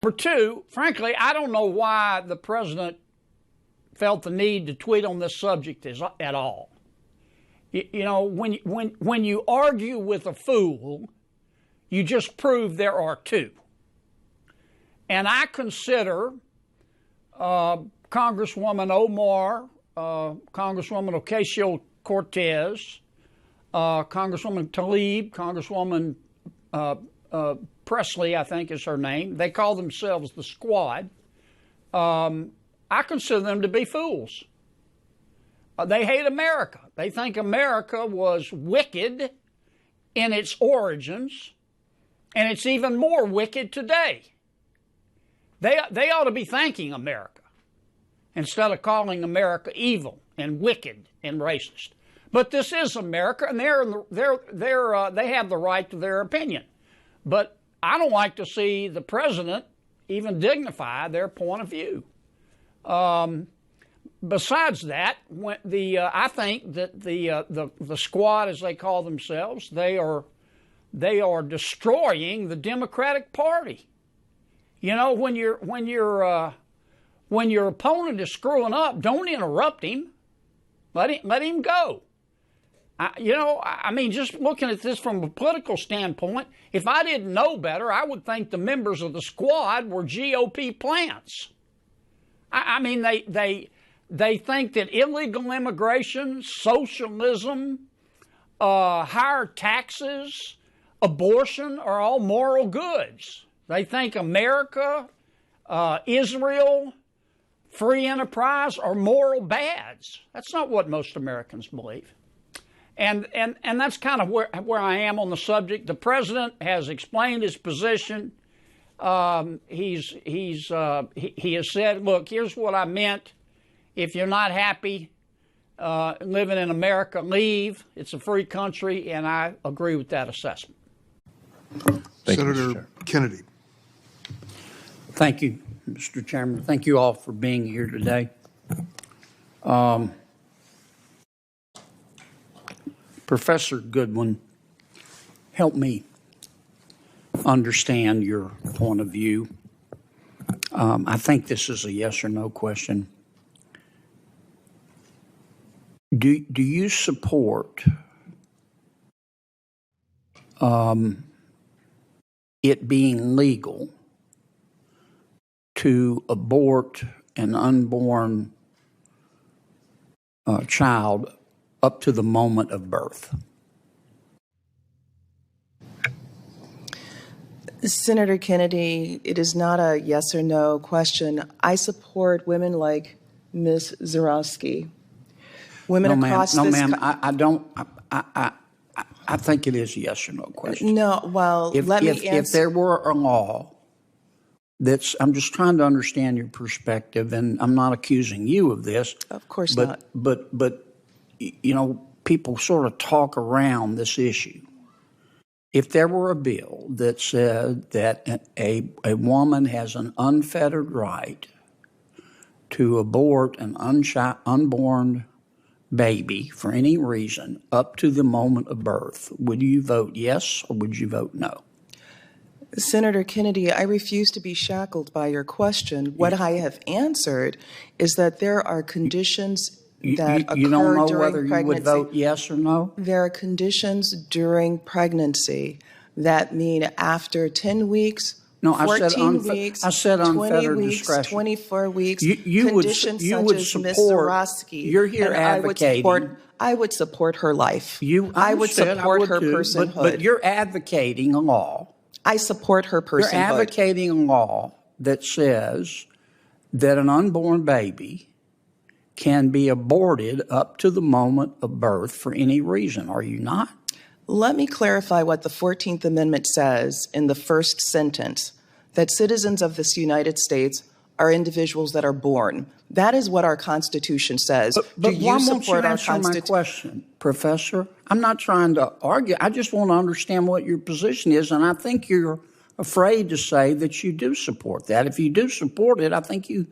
Number two, frankly, I don't know why the president felt the need to tweet on this subject at all. You know, when you argue with a fool, you just prove there are two. And I consider Congresswoman Omar, Congresswoman Ocasio Cortez, Congresswoman Tlaib, Congresswoman Presley, I think is her name. They call themselves the Squad. I consider them to be fools. They hate America. They think America was wicked in its origins, and it's even more wicked today. They ought to be thanking America instead of calling America evil and wicked and racist. But this is America, and they have the right to their opinion. But I don't like to see the president even dignify their point of view. Besides that, I think that the Squad, as they call themselves, they are destroying the Democratic Party. You know, when your opponent is screwing up, don't interrupt him. Let him go. I mean, just looking at this from a political standpoint, if I didn't know better, I would think the members of the Squad were GOP plants. I mean, they think that illegal immigration, socialism, higher taxes, abortion are all moral goods. They think America, Israel, free enterprise are moral bads. That's not what most Americans believe. And that's kind of where I am on the subject. The president has explained his position. He has said, look, here's what I meant. If you're not happy living in America, leave. It's a free country, and I agree with that assessment. Senator Kennedy. Thank you, Mr. Chairman. Thank you all for being here today. Professor Goodwin, help me understand your point of view. I think this is a yes or no question. Do you support it being legal to abort an unborn child up to the moment of birth? Senator Kennedy, it is not a yes or no question. I support women like Ms. Zarowski. Women across this... No, ma'am, I don't... I think it is a yes or no question. No, well, let me answer. If there were a law that's... I'm just trying to understand your perspective, and I'm not accusing you of this. Of course not. But you know, people sort of talk around this issue. If there were a bill that said that a woman has an unfettered right to abort an unborn baby for any reason up to the moment of birth, would you vote yes or would you vote no? Senator Kennedy, I refuse to be shackled by your question. What I have answered is that there are conditions that occur you don't know during whether pregnancy. You would vote yes or no? There are conditions during pregnancy that mean after 10 weeks, no, 14 weeks, I said 20 weeks, discretion. 24 weeks, you conditions would such as support, Ms. Zarowski. You're here advocating. I would support her life. I would support her personhood. But you're advocating a law. I support her personhood. You're advocating a law that says that an unborn baby can be aborted up to the moment of birth for any reason, are you not? Let me clarify what the 14th Amendment says in the first sentence, that citizens of this United States are individuals that are born. That is what our Constitution says. But why won't you answer my question, Professor? I'm not trying to argue. I just want to understand what your position is, and I think you're afraid to say that you do support that. If you do support it, I think you...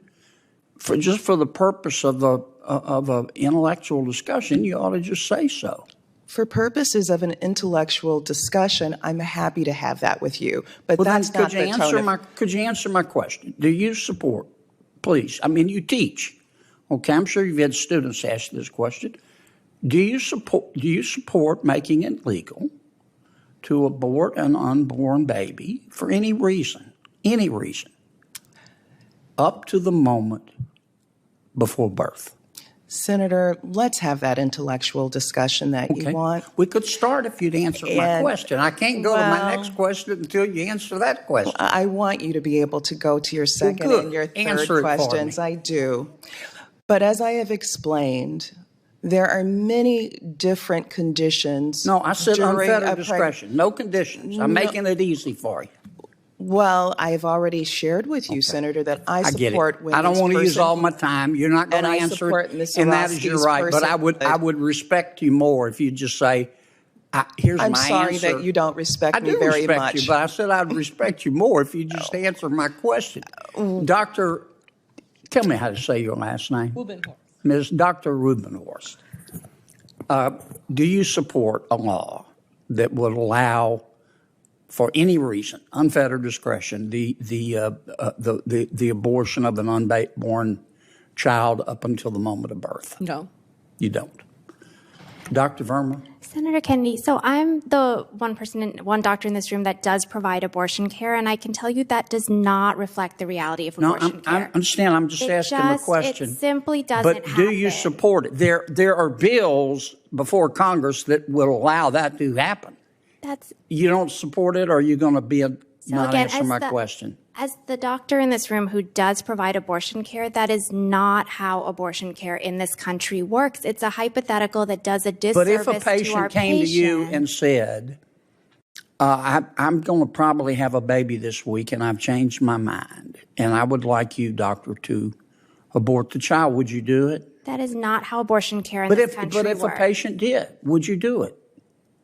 just for the purpose of an intellectual discussion, you ought to just say so. For purposes of an intellectual discussion, I'm happy to have that with you. But Well, that's then, not the tone of... could you answer my question? Do you support, please? I mean, you teach. Okay, I'm sure you've had students ask this question. Do you support making it legal to abort an unborn baby for any reason, up to the moment before birth? Senator, let's have that intellectual discussion that you want. We could start if you'd answer my question. I can't go to my next question until you answer that question. I want you to be able to go to your second and your third questions. I do. But as I have explained, there are many different conditions. No, I said unfettered discretion. No conditions. I'm making it easy for you. Well, I've already shared with you, Senator, that I support women's I don't want to use all my time. You're not going to answer it, and that is your right. But I would respect you more if you just say, "Here's my answer." I'm sorry that you don't respect me very much. I do respect you, but I said I'd respect you more if you just answer my question. Doctor, tell me how to say your last name. Rubenhorst. Ms. Dr. Rubenhorst, do you support a law that would allow, for any reason, unfettered discretion, the abortion of an unborn child up until the moment of birth? No. You don't. Dr. Verma? Senator Kennedy, so I'm the one doctor in this room that does provide abortion care, and I can tell you that does not reflect the reality of abortion care. I understand. I'm just asking the question. It simply doesn't But do you support it? There are bills before Congress that will allow that to happen. You don't support it, or are you going to not answer my question? As the doctor in this room who does provide abortion care, that is not how abortion care in this country works. It's a hypothetical that does a disservice to our But if a patient came to you and said, I'm going to probably have a baby this week and I've changed my mind, and I would like you, doctor, to abort the child, would you do it? That is not how abortion care in this country works. But if a patient did, would you do it?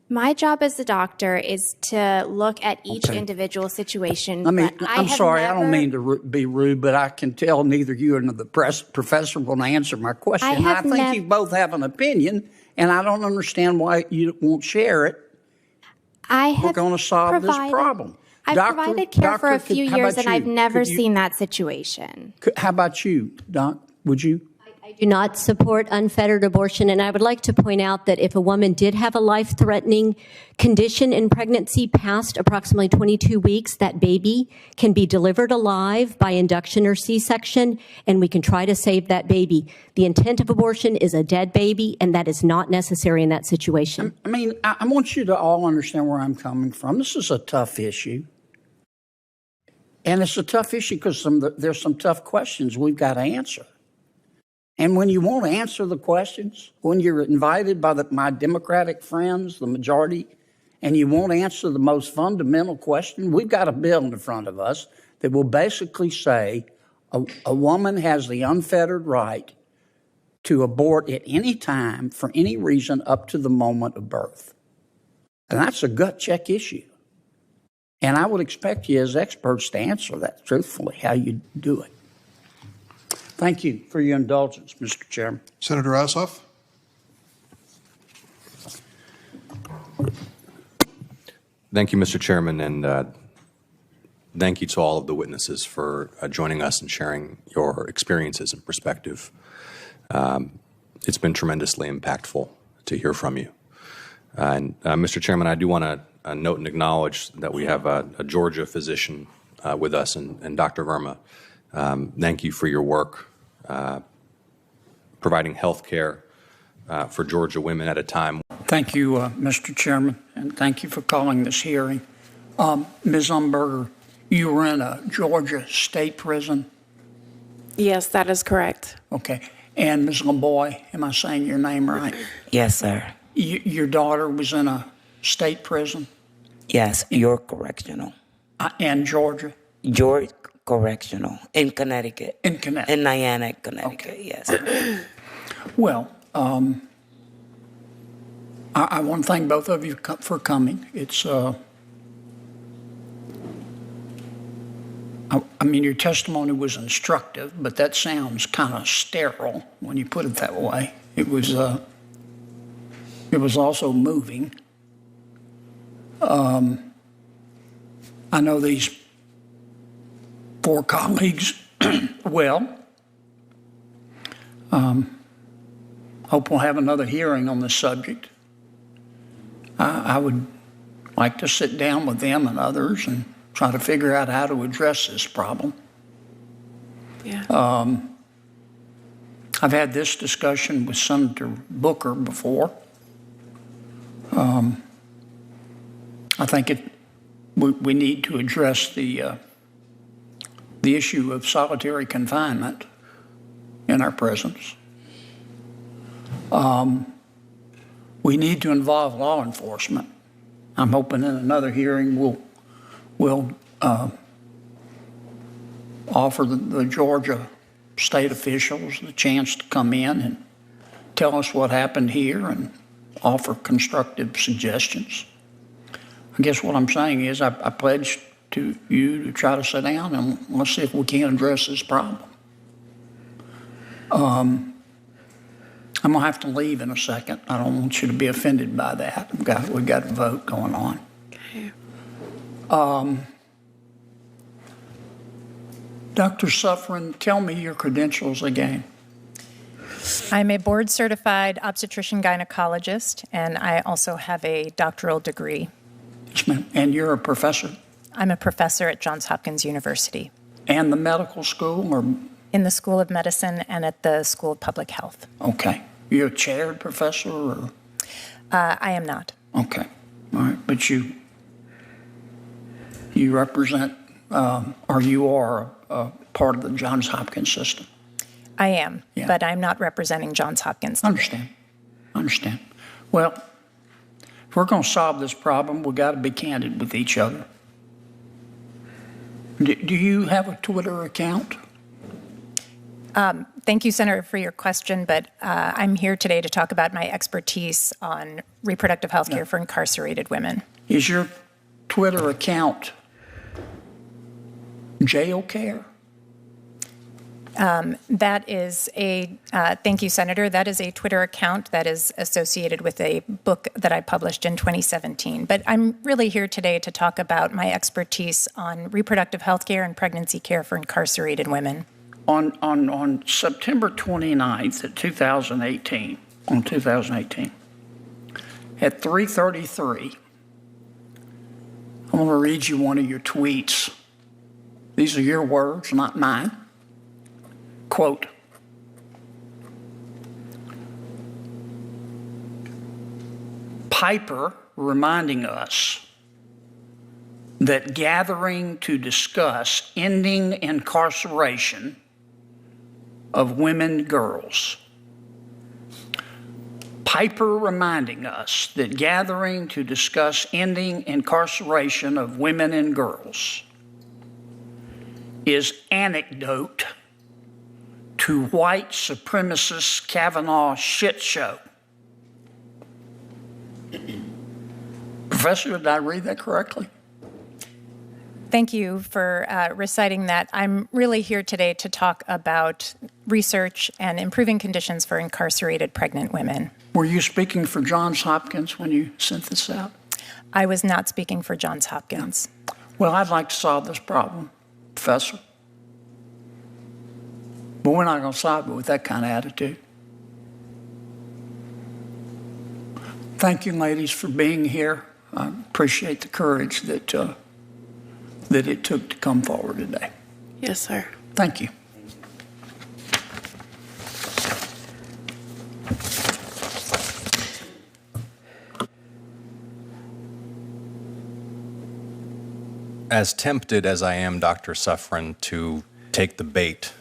My job as a doctor is to look at each individual situation. I'm sorry, I don't mean to be rude, but I can tell neither you nor the professor will answer my question. I think you both have an opinion, and I don't understand why you won't share it. We're going to solve this problem. I've provided care for a few years, and I've never seen that situation. How about you, Doc? Would you? I do not support unfettered abortion, and I would like to point out that if a woman did have a life-threatening condition in pregnancy past approximately 22 weeks, that baby can be delivered alive by induction or C-section, and we can try to save that baby. The intent of abortion is a dead baby, and that is not necessary in that situation. I want you to all understand where I'm coming from. This is a tough issue. And it's a tough issue because there's some tough questions we've got to answer. And when you won't answer the questions, when you're invited by my Democratic friends, the majority, and you won't answer the most fundamental question, we've got a bill in front of us that will basically say a woman has the unfettered right to abort at any time for any reason up to the moment of birth. And that's a gut check issue. And I would expect you as experts to answer that truthfully, how you do it. Thank you for your indulgence, Mr. Chairman. Senator Ossoff. Thank you, Mr. Chairman, and thank you to all of the witnesses for joining us and sharing your experiences and perspective. It's been tremendously impactful to hear from you. And Mr. Chairman, I do want to note and acknowledge that we have a Georgia physician with us, and Dr. Verma. Thank you for your work providing health care for Georgia women at a time. Thank you, Mr. Chairman, and thank you for calling this hearing. Ms. Umberger, you were in a Georgia state prison? Yes, that is correct. Okay. And Ms. LeBoy, am I saying your name right? Yes, sir. Your daughter was in a state prison? Yes, York Correctional. And Georgia? York Correctional in Connecticut. In Connecticut. In Niantic, Connecticut, okay. Yes. Well, I want to thank both of you for coming. It's, your testimony was instructive, but that sounds kind of sterile when you put it that way. It was It was also moving. I know these 4 colleagues well. Hope we'll have another hearing on this subject. I would like to sit down with them and others and try to figure out how to address this problem. Yeah. I've had this discussion with Senator Booker before. I think we need to address the issue of solitary confinement in our prisons. We need to involve law enforcement. I'm hoping in another hearing we'll offer the Georgia state officials the chance to come in and tell us what happened here and offer constructive suggestions. I guess what I'm saying is I pledge to you to try to sit down and let's see if we can address this problem. I'm going to have to leave in a second. I don't want you to be offended by that. We've got a vote going on. Okay. Dr. Suffren, tell me your credentials again. I'm a board-certified obstetrician gynecologist, and I also have a doctoral degree. Yes, ma'am. And you're a professor? I'm a professor at Johns Hopkins University. And the medical school? Or? In the School of Medicine and at the School of Public Health. Okay. You're a chaired professor? Or? I am not. Okay. All right. But you represent, or you are part of the Johns Hopkins system? I am, Yeah. but I'm not representing Johns Hopkins. I understand. Well, if we're going to solve this problem, we've got to be candid with each other. Do you have a Twitter account? Thank you, Senator, for your question, but I'm here today to talk about my expertise on reproductive health care for incarcerated women. Is your Twitter account jail care? That is thank you, Senator. That is a Twitter account that is associated with a book that I published in 2017. But I'm really here today to talk about my expertise on reproductive health care and pregnancy care for incarcerated women. On September 29th of 2018, at 3:33, I'm going to read you one of your tweets. These are your words, not mine. Quote, Piper reminding us that gathering to discuss ending incarceration of women girls. Piper reminding us that gathering to discuss ending incarceration of women and girls is anecdote to white supremacist Kavanaugh shit show. Professor, did I read that correctly? Thank you for reciting that. I'm really here today to talk about research and improving conditions for incarcerated pregnant women. Were you speaking for Johns Hopkins when you sent this out? I was not speaking for Johns Hopkins. Well, I'd like to solve this problem, Professor. But we're not going to solve it with that kind of attitude. Thank you, ladies, for being here. I appreciate the courage that it took to come forward today. Yes, sir. Thank you. As tempted as I am, Dr. Suffren, to take the bait